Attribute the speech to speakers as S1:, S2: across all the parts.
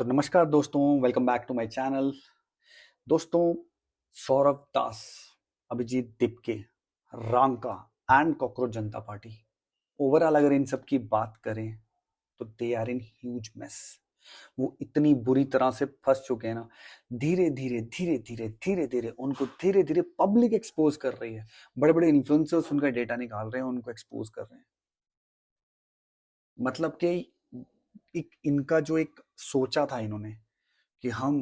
S1: तो नमस्कार दोस्तों, welcome back to my channel. दोस्तों, Saurabh Das, Abhijit Dipke, Ranka and cockroach Janta party, overall अगर इन सब की बात करें तो they are in huge mess. वो इतनी बुरी तरह से फंस चुके हैं ना। धीरे धीरे धीरे धीरे धीरे धीरे उनको धीरे धीरे पब्लिक एक्सपोज कर रही है। बड़े बड़े इन्फ्लुएंसर्स उनका डेटा निकाल रहे हैं, उनको एक्सपोज कर रहे हैं। मतलब कि एक इनका जो एक सोचा था इन्होंने कि हम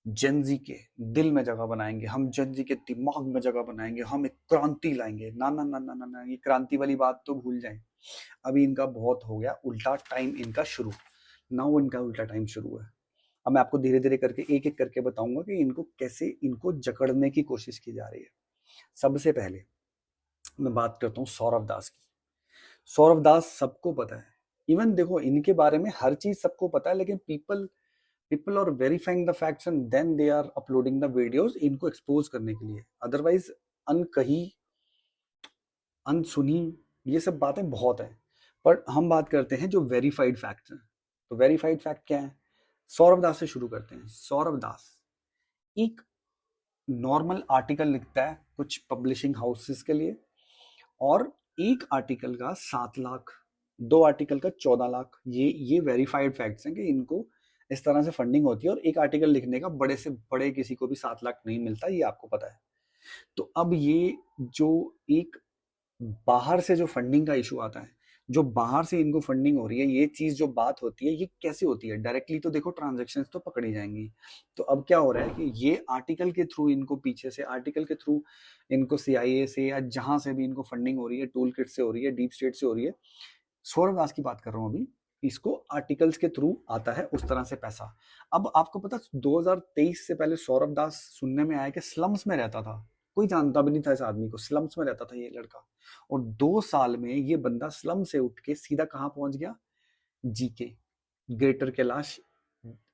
S1: जेनजी के दिल में जगह बनाएंगे, हम जेनजी के दिमाग में जगह बनाएंगे, हम एक क्रांति लाएंगे। ना ना ना ना ना ना, ये क्रांति वाली बात तो भूल जाएं। अभी इनका बहुत हो गया, उल्टा टाइम इनका शुरू। नाउ इनका उल्टा टाइम शुरू है। अब मैं आपको धीरे धीरे करके एक एक करके बताऊंगा कि इनको कैसे इनको जकड़ने की कोशिश की जा रही है। सबसे पहले मैं बात करता हूँ सौरभ दास की। सौरभ दास सबको पता है। इवन देखो, इनके बारे में हर चीज सबको पता है, लेकिन people are verifying the facts and then they are uploading the videos इनको एक्सपोज करने के लिए। अदरवाइज अनकही, अनसुनी, ये सब बातें बहुत हैं। पर हम बात करते हैं जो वेरीफाइड फैक्ट्स हैं। तो वेरीफाइड फैक्ट क्या है? सौरभ दास से शुरू करते हैं। सौरभ दास एक नॉर्मल आर्टिकल लिखता है कुछ पब्लिशिंग हाउसेस के लिए, और एक आर्टिकल का 7 लाख, 2 आर्टिकल का 14 लाख, ये वेरीफाइड फैक्ट्स हैं कि इनको इस तरह से फंडिंग होती है। और एक आर्टिकल लिखने का बड़े से बड़े किसी को भी 7 लाख नहीं मिलता, ये आपको पता है। तो अब ये जो एक बाहर से जो फंडिंग का इशू आता है, जो बाहर से इनको फंडिंग हो रही है, ये चीज जो बात होती है, ये कैसे होती है? डायरेक्टली तो देखो ट्रांजैक्शंस तो पकड़ी जाएंगी। तो अब क्या हो रहा है कि ये आर्टिकल के थ्रू इनको, पीछे से आर्टिकल के थ्रू इनको सीआईए से या जहां से भी इनको फंडिंग हो रही है, टूल किट से हो रही है, डीप स्टेट से हो रही है। सौरभ दास की बात कर रहा हूं अभी। इसको आर्टिकल्स के थ्रू आता है उस तरह से पैसा। अब आपको पता, 2023 से पहले सौरभ दास सुनने में आया कि स्लम्स में रहता था। कोई जानता भी नहीं था इस आदमी को, स्लम्स में रहता था ये लड़का। और 2 साल में ये बंदा स्लम से उठ के सीधा कहाँ पहुंच गया? GK, greater Kailash,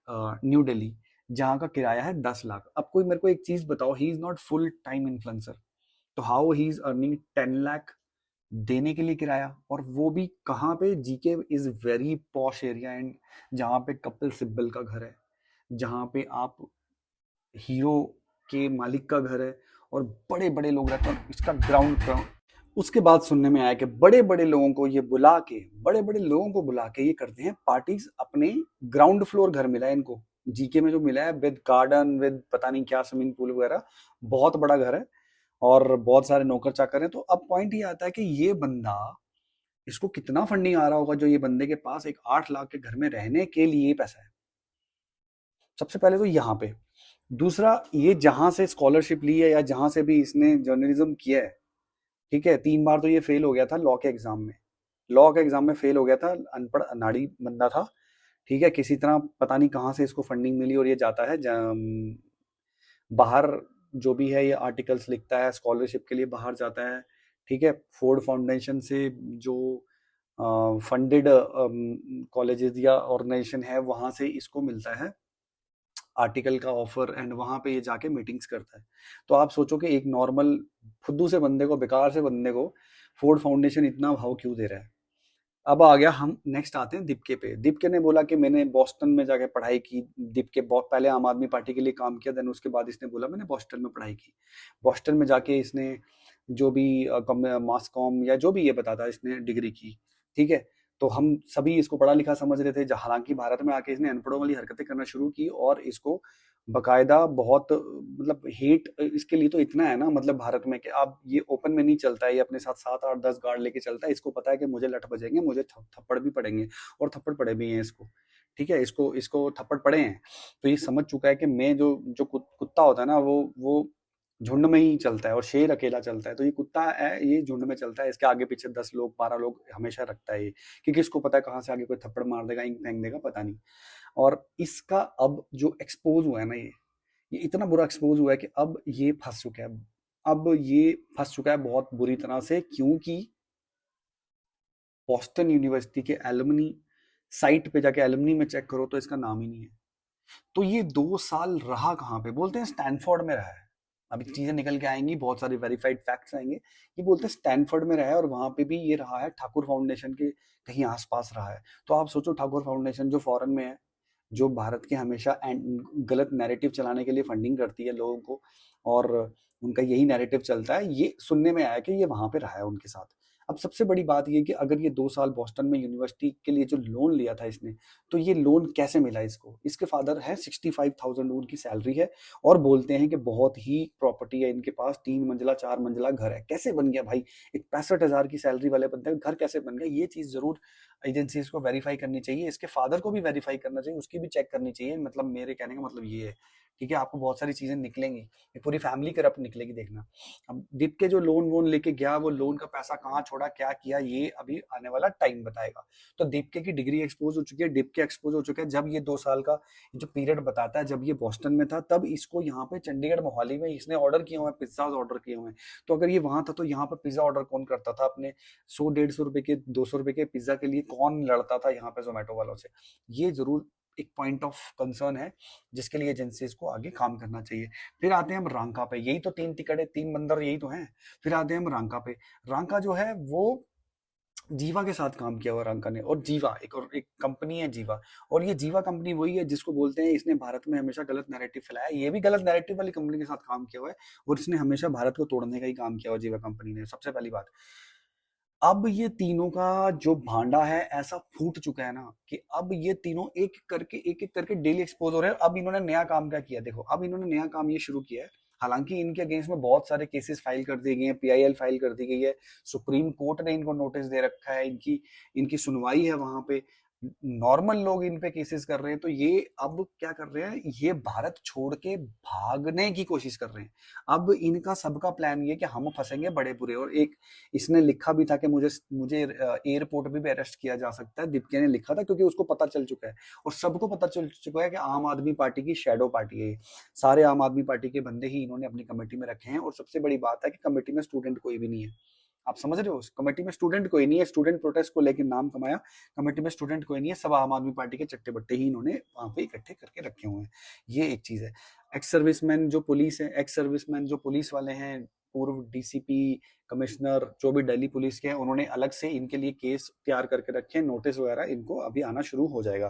S1: new Delhi, जहां का किराया है 10 लाख। अब कोई मेरे को एक चीज बताओ, he is not full time influencer, तो how he is earning 10 lakh देने के लिए किराया? और वो भी कहाँ पे? GK is very posh area, and जहाँ पे कपिल सिब्बल का घर है, जहाँ पे आप हीरो के मालिक का घर है, और बड़े बड़े लोग रहते हैं। इसका ग्राउंड, उसके बाद सुनने में आया कि बड़े बड़े लोगों को ये बुला के, बड़े बड़े लोगों को बुला के ये करते हैं पार्टीज। अपने ग्राउंड फ्लोर घर मिला है इनको, जीके में जो मिला है, विद गार्डन, विद पता नहीं क्या स्विमिंग पूल वगैरह, बहुत बड़ा घर है और बहुत सारे नौकर चाकर हैं। तो अब पॉइंट ये आता है कि ये बंदा, इसको कितना फंडिंग आ रहा होगा जो ये बंदे के पास एक 8 लाख के घर में रहने के लिए पैसा है। सबसे पहले तो यहाँ पे। दूसरा, ये जहां से स्कॉलरशिप ली है या जहां से भी इसने जर्नलिज्म किया है, ठीक है, 3 बार तो ये फेल हो गया था लॉ के एग्जाम में। लॉ के एग्जाम में फेल हो गया था, अनपढ़ अनाड़ी बंदा था। ठीक है, किसी तरह पता नहीं कहाँ से इसको फंडिंग मिली और ये जाता है बाहर। जो भी है, ये आर्टिकल्स लिखता है, स्कॉलरशिप के लिए बाहर जाता है। ठीक है, फोर्ड फाउंडेशन से जो फंडेड कॉलेजेस या ऑर्गेनाइजेशन है, वहां से इसको मिलता है आर्टिकल का ऑफर, एंड वहां पे ये जाके मीटिंग्स करता है। तो आप सोचो कि एक नॉर्मल फुद्दू से बंदे को, बेकार से बंदे को फोर्ड फाउंडेशन इतना भाव क्यों दे रहा है? अब आ गया, हम नेक्स्ट आते हैं दीपके पे। दीपके ने बोला कि मैंने बॉस्टन में जाके पढ़ाई की। दीपके बहुत पहले आम आदमी पार्टी के लिए काम किया, देन उसके बाद इसने बोला मैंने बॉस्टन में पढ़ाई की। बॉस्टन में जाके इसने जो भी मास कॉम या जो भी ये बताता है, इसने डिग्री की। ठीक है, तो हम सभी इसको पढ़ा लिखा समझ रहे थे, हालांकि भारत में आके इसने अनपढ़ों वाली हरकतें करना शुरू की, और इसको बकायदा बहुत, मतलब हेट इसके लिए तो इतना है ना, मतलब भारत में कि अब ये ओपन में नहीं चलता है, ये अपने साथ 7 8 10 गार्ड लेके चलता है। इसको पता है कि मुझे लठ बजेंगे, मुझे थप्पड़ भी पड़ेंगे, और थप्पड़ पड़े भी हैं इसको। ठीक है, इसको इसको थप्पड़ पड़े हैं। तो ये समझ चुका है कि मैं जो जो कुत्ता होता है ना, वो झुंड में ही चलता है, और शेर अकेला चलता है। तो ये कुत्ता है, ये झुंड में चलता है, इसके आगे पीछे 10 लोग 12 लोग हमेशा रखता है ये, क्योंकि इसको पता है कहाँ से आगे कोई थप्पड़ मार देगा, इंक फेंक देगा, पता नहीं। और इसका अब जो एक्सपोज हुआ है ना, ये इतना बुरा एक्सपोज हुआ है कि अब ये फंस चुका है। अब ये फंस चुका है बहुत बुरी तरह से, क्योंकि बॉस्टन यूनिवर्सिटी के एलुमनी साइट पे जाके एलुमनी में चेक करो तो इसका नाम ही नहीं है। तो ये 2 साल रहा कहाँ पे? बोलते हैं स्टैनफोर्ड में रहा है। अभी चीजें निकल के आएंगी, बहुत सारे वेरीफाइड फैक्ट्स आएंगे। ये बोलते हैं स्टैनफोर्ड में रहा है, और वहां पे भी ये रहा है ठाकुर फाउंडेशन के कहीं आसपास रहा है। तो आप सोचो, ठाकुर फाउंडेशन जो फॉरेन में है, जो भारत के हमेशा गलत नैरेटिव चलाने के लिए फंडिंग करती है लोगों को, और उनका यही नैरेटिव चलता है, ये सुनने में आया कि ये वहाँ पे रहा है उनके साथ। अब सबसे बड़ी बात ये कि अगर ये 2 साल बॉस्टन में यूनिवर्सिटी के लिए जो लोन लिया था इसने, तो ये लोन कैसे मिला इसको? इसके फादर हैं, 65,000 उनकी सैलरी है, और बोलते हैं कि बहुत ही प्रॉपर्टी है इनके पास, 3 मंजिला 4 मंजिला घर है। कैसे बन गया भाई? एक 65,000 की सैलरी वाले बंदे का घर कैसे बन गया? ये चीज़ ज़रूर एजेंसीज़ को वेरीफाई करनी चाहिए, इसके फादर को भी वेरीफाई करना चाहिए, उसकी भी चेक करनी चाहिए। मतलब मेरे कहने का मतलब ये है, ठीक है? आपको बहुत सारी चीज़ें निकलेंगी, ये पूरी फैमिली करप्ट निकलेगी, देखना। अब दीप के जो लोन वोन लेके गया, वो लोन का पैसा कहाँ छोड़ा, क्या किया, ये अभी आने वाला टाइम बताएगा। तो दीपके की डिग्री एक्सपोज हो चुकी है, डीपके एक्सपोज हो चुके हैं। जब ये 2 साल का जो पीरियड बताता है, जब ये बॉस्टन में था, तब इसको यहाँ पे चंडीगढ़ मोहाली में इसने ऑर्डर किए हुए हैं, पिज्जाज ऑर्डर किए हुए हैं। तो अगर ये वहां था तो यहाँ पर पिज्जा ऑर्डर कौन करता था? अपने 100-150 रुपए के, 200 रुपए के पिज्जा के लिए कौन लड़ता था यहाँ पे जोमेटो वालों से? ये जरूर एक पॉइंट ऑफ कंसर्न है, जिसके लिए एजेंसीज को आगे काम करना चाहिए। फिर आते हैं हम रांका पे। यही तो 3 टिकट है, 3 बंदर यही तो हैं। फिर आते हैं हम रांका पे। रांका जो है वो जीवा के साथ काम किया हुआ रांका ने, और जीवा एक, और एक कंपनी है जीवा, और ये जीवा कंपनी वही है जिसको बोलते हैं इसने भारत में हमेशा गलत नैरेटिव फैलाया। ये भी गलत नैरेटिव वाली कंपनी के साथ काम किया हुआ है, और इसने हमेशा भारत को तोड़ने का ही काम किया हुआ जीवा कंपनी ने। सबसे पहली बात, अब ये तीनों का जो भांडा है ऐसा फूट चुका है ना, कि अब ये तीनों एक एक करके डेली एक्सपोज हो रहे हैं। अब इन्होंने नया काम क्या किया? देखो, अब इन्होंने नया काम ये शुरू किया है। हालांकि इनके अगेंस्ट में बहुत सारे केसेस फाइल कर दिए गए हैं, पीआईएल फाइल कर दी गई है, सुप्रीम कोर्ट ने इनको नोटिस दे रखा है, इनकी इनकी सुनवाई है वहां पे। नॉर्मल लोग इन पे केसेस कर रहे हैं, तो ये अब क्या कर रहे हैं? ये भारत छोड़ के भागने की कोशिश कर रहे हैं। अब इनका सबका प्लान ये कि हम फंसेंगे बड़े बुरे। और एक इसने लिखा भी था कि मुझे मुझे एयरपोर्ट भी अरेस्ट किया जा सकता है, दीपके ने लिखा था, क्योंकि उसको पता चल चुका है, और सबको पता चल चुका है कि आम आदमी पार्टी की शैडो पार्टी है ये। सारे आम आदमी पार्टी के बंदे ही इन्होंने अपनी कमेटी में रखे हैं, और सबसे बड़ी बात है कि कमेटी में स्टूडेंट कोई भी नहीं है। आप समझ रहे हो? कमेटी में स्टूडेंट कोई नहीं है, स्टूडेंट प्रोटेस्ट को लेकर नाम कमाया, कमेटी में स्टूडेंट कोई नहीं है, सब आम आदमी पार्टी के चट्टे बट्टे ही इन्होंने वहां पे इकट्ठे करके रखे हुए हैं। ये एक चीज है। एक्स सर्विसमैन जो पुलिस है, एक्स सर्विसमैन जो पुलिस वाले हैं, पूर्व डीसीपी, कमिश्नर, जो भी दिल्ली पुलिस के हैं, उन्होंने अलग से इनके लिए केस तैयार करके रखे हैं, नोटिस वगैरह इनको अभी आना शुरू हो जाएगा।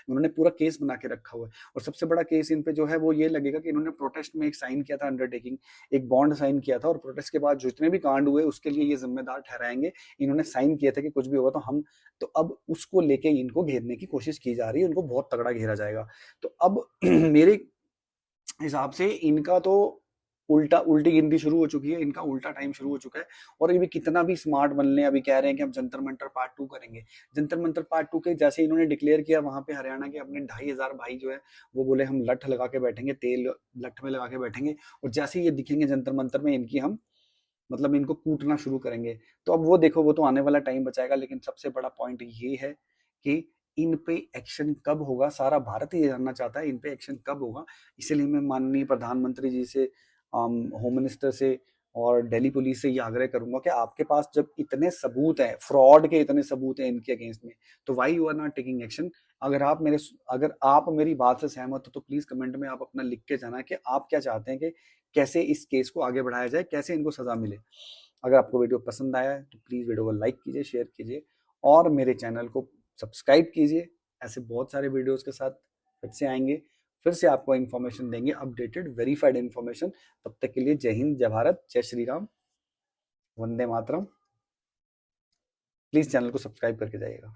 S1: उन्होंने पूरा केस बना के रखा हुआ है। और सबसे बड़ा केस इन पे जो है वो ये लगेगा कि इन्होंने प्रोटेस्ट में एक साइन किया था, अंडरटेकिंग, एक बॉन्ड साइन किया था, और प्रोटेस्ट के बाद जितने भी कांड हुए उसके लिए ये जिम्मेदार ठहराएंगे। इन्होंने साइन किया था कि कुछ भी होगा तो हम, तो अब उसको लेके इनको घेरने की कोशिश की जा रही है, उनको बहुत तगड़ा घेरा जाएगा। तो अब मेरे हिसाब से इनका तो उल्टा उल्टी गिनती शुरू हो चुकी है, इनका उल्टा टाइम शुरू हो चुका है। और ये भी कितना भी स्मार्ट बन ले, अभी कह रहे हैं कि हम जंतर मंतर पार्ट 2 करेंगे। जंतर मंतर पार्ट 2 के जैसे इन्होंने डिक्लेयर किया वहां पे हरियाणा के अपने 2,500 भाई जो है, वो बोले हम लठ लगा के बैठेंगे, तेल लठ में लगा के बैठेंगे, और जैसे ही ये दिखेंगे जंतर मंतर में, इनकी हम, मतलब इनको कूटना शुरू करेंगे। तो अब वो देखो, वो तो आने वाला टाइम बचाएगा। लेकिन सबसे बड़ा पॉइंट ये है कि इन पे एक्शन कब होगा, सारा भारत ये जानना चाहता है, इन पे एक्शन कब होगा। इसीलिए मैं माननीय प्रधानमंत्री जी से, होम मिनिस्टर से, और दिल्ली पुलिस से ये आग्रह करूंगा कि आपके पास जब इतने सबूत हैं, फ्रॉड के इतने सबूत हैं इनके अगेंस्ट में, तो why you are not taking action? अगर आप मेरी बात से सहमत हो तो प्लीज कमेंट में आप अपना लिख के जाना कि आप क्या चाहते हैं कि कैसे इस केस को आगे बढ़ाया जाए, कैसे इनको सजा मिले। अगर आपको वीडियो पसंद आया है तो प्लीज वीडियो को लाइक कीजिए, शेयर कीजिए, और मेरे चैनल को सब्सक्राइब कीजिए। ऐसे बहुत सारे वीडियोस के साथ फिर से आएंगे, फिर से आपको इन्फॉर्मेशन देंगे, अपडेटेड वेरीफाइड इन्फॉर्मेशन। तब तक के लिए जय हिंद, जय भारत, जय श्री राम, वंदे मातरम। प्लीज चैनल को सब्सक्राइब करके जाइएगा।